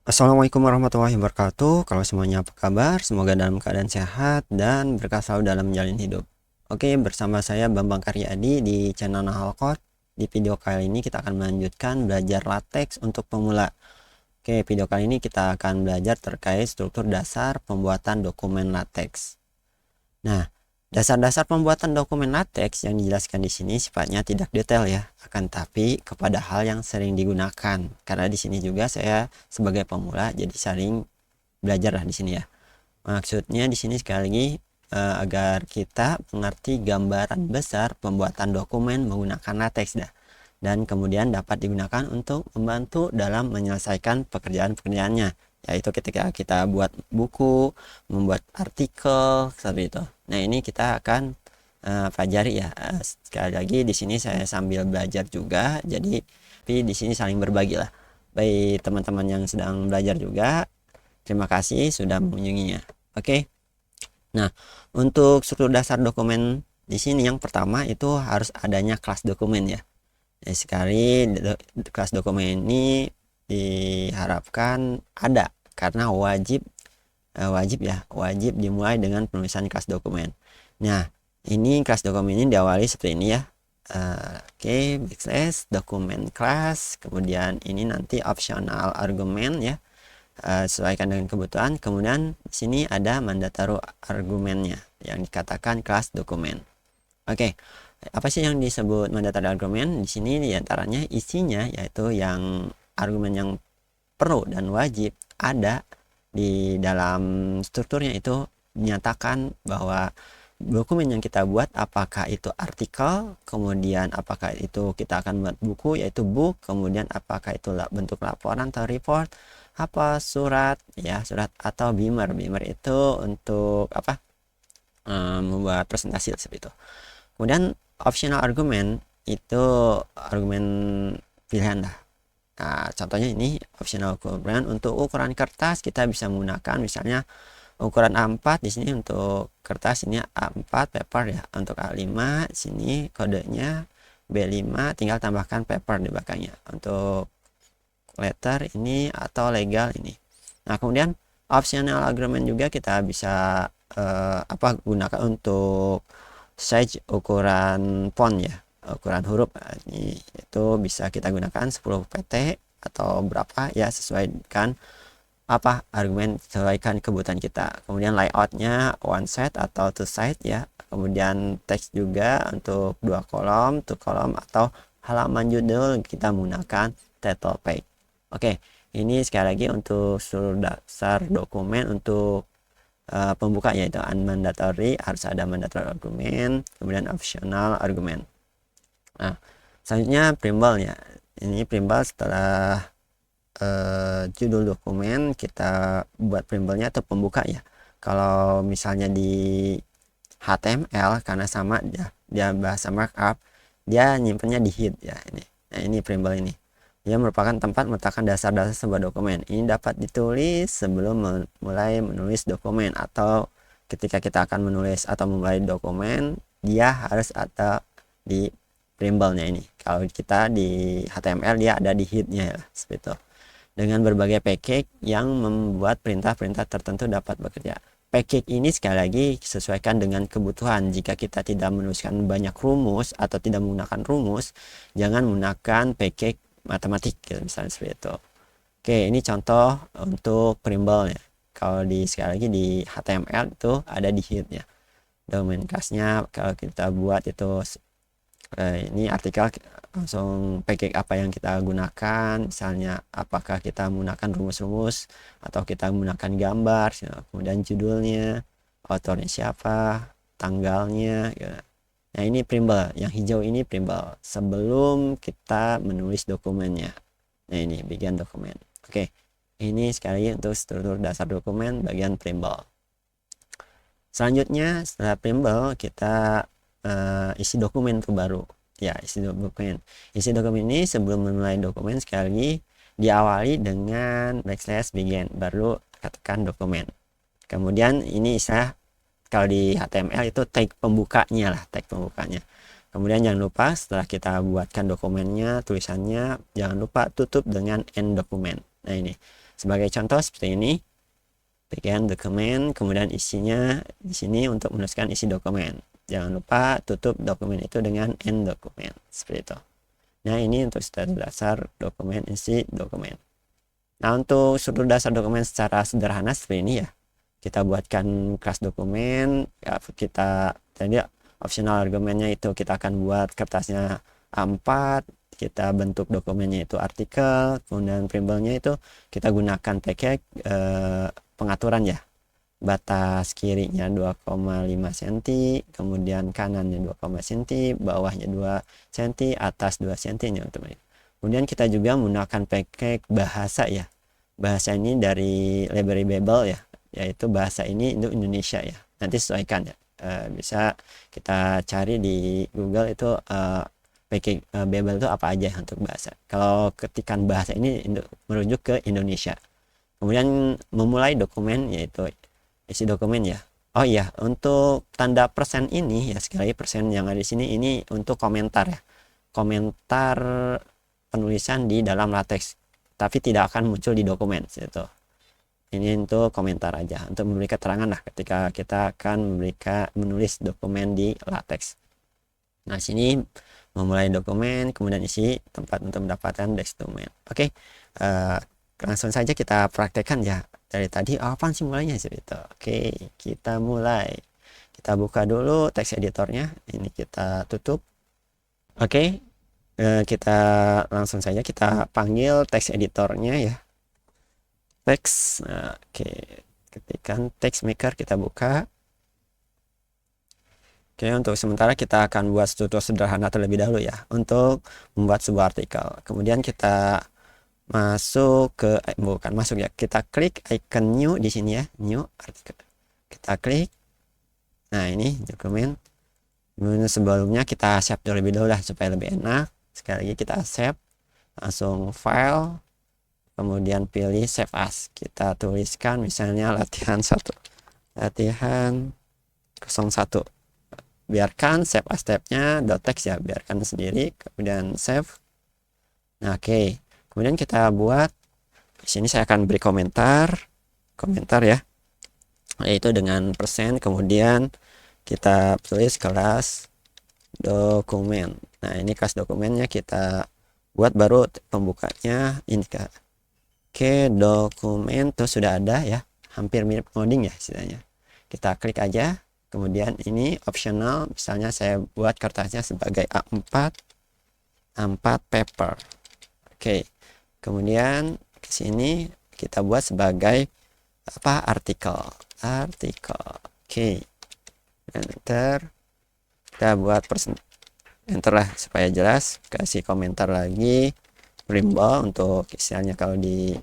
Assalamualaikum warahmatullahi wabarakatuh. Kalau semuanya apa kabar? Semoga dalam keadaan sehat dan berkah selalu dalam menjalani hidup. Oke, bersama saya Bambang Karyadi di channel Nahal Code. Di video kali ini kita akan melanjutkan belajar latex untuk pemula. Oke, video kali ini kita akan belajar terkait struktur dasar pembuatan dokumen latex. Nah, dasar-dasar pembuatan dokumen latex yang dijelaskan di sini sifatnya tidak detail ya, akan tapi kepada hal yang sering digunakan. Karena di sini juga saya sebagai pemula jadi sering belajar lah di sini ya. Maksudnya di sini sekali lagi agar kita mengerti gambaran besar pembuatan dokumen menggunakan latex dah. Dan kemudian dapat digunakan untuk membantu dalam menyelesaikan pekerjaan-pekerjaannya, yaitu ketika kita buat buku, membuat artikel seperti itu. Nah, ini kita akan pelajari ya. Sekali lagi di sini saya sambil belajar juga, jadi tapi di sini saling berbagi lah. Baik teman-teman yang sedang belajar juga, terima kasih sudah mengunjunginya. Oke. Nah, untuk struktur dasar dokumen di sini yang pertama itu harus adanya kelas dokumen ya. Jadi sekali kelas dokumen ini diharapkan ada karena wajib dimulai dengan penulisan kelas dokumen. Nah, ini kelas dokumen ini diawali seperti ini ya. Oke, backslash dokumen kelas, kemudian ini nanti optional argumen ya, sesuaikan dengan kebutuhan. Kemudian di sini ada mandatory argumennya yang dikatakan kelas dokumen. Oke, apa sih yang disebut mandatory argumen? Di sini diantaranya isinya yaitu yang argumen yang perlu dan wajib ada di dalam strukturnya, itu menyatakan bahwa dokumen yang kita buat apakah itu artikel, kemudian apakah itu kita akan buat buku yaitu book, kemudian apakah itu bentuk laporan atau report, apa surat ya, surat atau beamer itu untuk apa, membuat presentasi seperti itu. Kemudian optional argument itu argumen pilihan lah. Nah, contohnya ini optional argument untuk ukuran kertas kita bisa menggunakan misalnya ukuran A4 di sini untuk kertas, ini A4 paper ya. Untuk A5 sini kodenya B5, tinggal tambahkan paper di belakangnya. Untuk letter ini atau legal ini. Nah, kemudian optional argument juga kita bisa gunakan untuk size ukuran font ya, ukuran huruf. Ini itu bisa kita gunakan 10 pt atau berapa ya, sesuaikan argumen, sesuaikan kebutuhan kita. Kemudian layoutnya one side atau two side ya. Kemudian teks juga untuk 2 kolom, 2 kolom atau halaman judul kita menggunakan title page. Oke, ini sekali lagi untuk seluruh dasar dokumen untuk pembuka yaitu unmandatory, harus ada mandatory argumen, kemudian optional argumen. Nah, selanjutnya preamble ya. Ini preamble setelah judul dokumen kita buat preamble-nya atau pembuka ya. Kalau misalnya di HTML karena sama dia bahasa markup, dia nyimpennya di head ya ini. Nah, ini preamble ini. Dia merupakan tempat meletakkan dasar-dasar sebuah dokumen. Ini dapat ditulis sebelum mulai menulis dokumen, atau ketika kita akan menulis atau memulai dokumen, dia harus ada di preamble-nya ini. Kalau kita di HTML dia ada di head-nya ya, seperti itu. Dengan berbagai package yang membuat perintah-perintah tertentu dapat bekerja. Package ini sekali lagi sesuaikan dengan kebutuhan. Jika kita tidak menuliskan banyak rumus atau tidak menggunakan rumus, jangan menggunakan package matematik misalnya seperti itu. Oke, ini contoh untuk preamble ya. Kalau sekali lagi di HTML itu ada di head-nya. Domain class-nya kalau kita buat itu ini artikel langsung package apa yang kita gunakan, misalnya apakah kita menggunakan rumus-rumus atau kita menggunakan gambar, kemudian judulnya, autornya siapa, tanggalnya ya. Nah, ini preamble, yang hijau ini preamble sebelum kita menulis dokumennya. Nah, ini bagian dokumen. Oke, ini sekali lagi untuk struktur dasar dokumen bagian preamble. Selanjutnya setelah preamble kita isi dokumen itu baru ya, isi dokumen ini sebelum memulai dokumen sekali lagi diawali dengan backslash begin, baru katakan dokumen. Kemudian ini kalau di HTML itu tag pembukanya lah, tag pembukanya. Kemudian jangan lupa setelah kita buatkan dokumennya, tulisannya, jangan lupa tutup dengan end dokumen. Nah, ini Sebagai contoh seperti ini, bagian dokumen, kemudian isinya di sini untuk menuliskan isi dokumen. Jangan lupa tutup dokumen itu dengan end dokumen, seperti itu. Nah, ini untuk struktur dasar dokumen, isi dokumen. Nah, untuk struktur dasar dokumen secara sederhana seperti ini ya. Kita buatkan kelas dokumen, ya, kita tadi optional argumennya itu kita akan buat kertasnya A4, kita bentuk dokumennya itu artikel, kemudian printable-nya itu kita gunakan pakai pengaturan ya. Batas kirinya 2,5 cm, kemudian kanannya 2, cm, bawahnya 2 cm, atas 2 cm. Kemudian kita juga menggunakan pakai bahasa ya. Bahasa ini dari library Babel ya, yaitu bahasa ini untuk Indonesia ya. Nanti sesuaikan ya. Bisa kita cari di Google itu pakai Babel itu apa aja untuk bahasa. Kalau ketikan bahasa ini merujuk ke Indonesia. Kemudian memulai dokumen yaitu isi dokumen ya. Oh iya, untuk tanda persen ini ya, sekali lagi persen yang ada di sini ini untuk komentar ya. Komentar penulisan di dalam latex, tapi tidak akan muncul di dokumen gitu. Ini untuk komentar aja, untuk memberi keterangan lah ketika kita akan menulis dokumen di latex. Nah, sini memulai dokumen, kemudian isi tempat untuk mendapatkan dokumen. Oke, langsung saja kita praktekkan ya. Dari tadi apa sih mulainya gitu. Oke, kita mulai. Kita buka dulu teks editornya. Ini kita tutup. Oke, kita langsung saja kita panggil teks editornya ya. Teks. Oke, ketikkan text maker, kita buka. Oke, untuk sementara kita akan buat struktur sederhana terlebih dahulu ya untuk membuat sebuah artikel. Kemudian kita masuk ke bukan masuk ya, kita klik icon new di sini ya, new artikel, kita klik. Nah, ini dokumen. Sebelumnya kita save terlebih dahulu lah supaya lebih enak. Sekali lagi kita save, langsung file, kemudian pilih save as, kita tuliskan misalnya latihan 1, latihan 01, biarkan save as tabnya .txt ya, biarkan sendiri, kemudian save. Nah, oke. Kemudian kita buat di sini, saya akan beri komentar ya, yaitu dengan persen, kemudian kita tulis kelas dokumen. Nah, ini kelas dokumennya kita buat, baru pembukanya ini Kak. Oke, dokumen tuh sudah ada ya, hampir mirip coding ya istilahnya. Kita klik aja, kemudian ini optional, misalnya saya buat kertasnya sebagai A4 paper. Oke. Kemudian ke sini kita buat sebagai apa, artikel. Oke, enter, kita buat enter lah supaya jelas, kasih komentar lagi, printable untuk istilahnya kalau di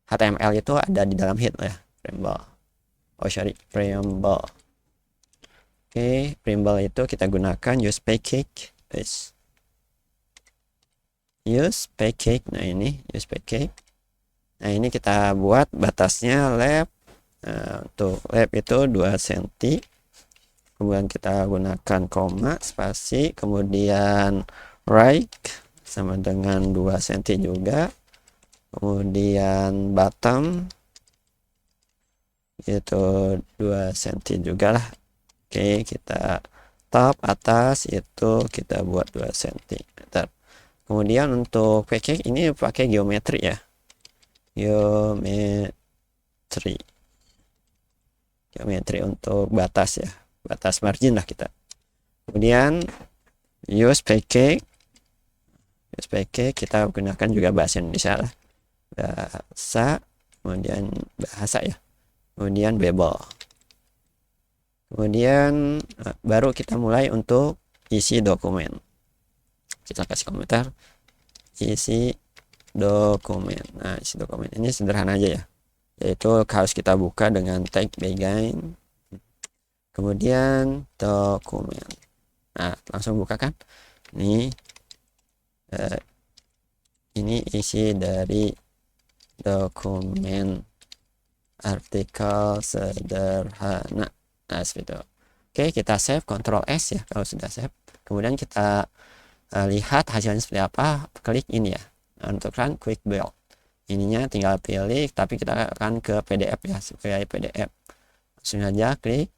HTML itu ada di dalam head ya, printable. Printable. Oke, printable itu kita gunakan use package. Use package. Nah, ini use package. Nah, ini kita buat batasnya left. Untuk left itu 2 cm, kemudian kita gunakan koma, spasi, kemudian right sama dengan 2 cm juga, kemudian bottom itu 2 cm juga lah. Oke, kita top atas itu kita buat 2 cm. Kemudian untuk package ini pakai geometri ya, geometri untuk batas ya, batas margin lah kita. Kemudian use package kita gunakan juga bahasa Indonesia lah, kemudian bahasa ya, kemudian Babel. Kemudian baru kita mulai untuk isi dokumen. Kita kasih komentar isi dokumen. Nah, isi dokumen ini sederhana aja ya, yaitu harus kita buka dengan tag begin, kemudian dokumen. Nah, langsung buka kan, ini isi dari dokumen artikel sederhana. Nah, seperti itu. Oke, kita save, Ctrl S ya kalau sudah save. Kemudian kita lihat hasilnya seperti apa, klik ini ya, Nah, untuk run quick build ininya tinggal pilih, tapi kita akan ke PDF ya, sebagai PDF langsung aja klik.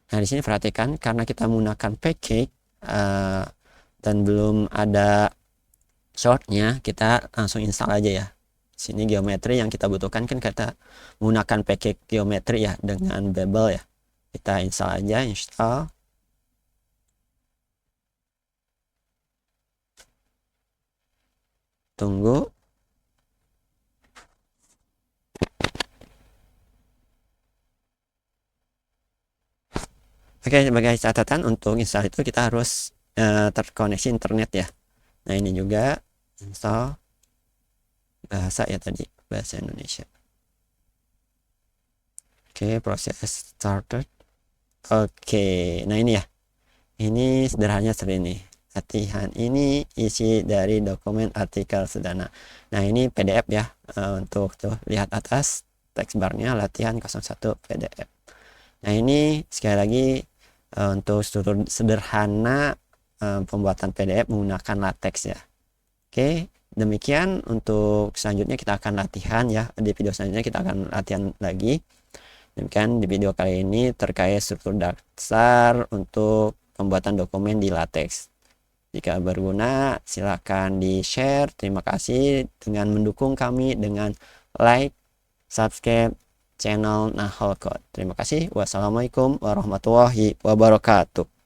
Nah, di sini perhatikan karena kita menggunakan package dan belum ada shortnya, kita langsung install aja ya. Sini geometri yang kita butuhkan kan kita menggunakan package geometri ya dengan Babel ya. Kita install aja, install. Tunggu. Oke, sebagai catatan untuk install itu kita harus terkoneksi internet ya. Nah, ini juga install bahasa ya, tadi bahasa Indonesia. Oke, proses started. Oke, nah ini ya, ini sederhananya seperti ini. Latihan ini isi dari dokumen artikel sederhana. Nah, ini PDF ya, untuk tuh lihat atas teks barnya latihan 01 PDF. Nah, ini sekali lagi untuk struktur sederhana pembuatan PDF menggunakan latex ya. Oke, demikian untuk selanjutnya kita akan latihan ya. Di video selanjutnya kita akan latihan lagi. Demikian di video kali ini terkait struktur dasar untuk pembuatan dokumen di latex. Jika berguna silakan di share. Terima kasih dengan mendukung kami dengan like, subscribe channel Nahol Code. Terima kasih. Wassalamualaikum warahmatullahi wabarakatuh.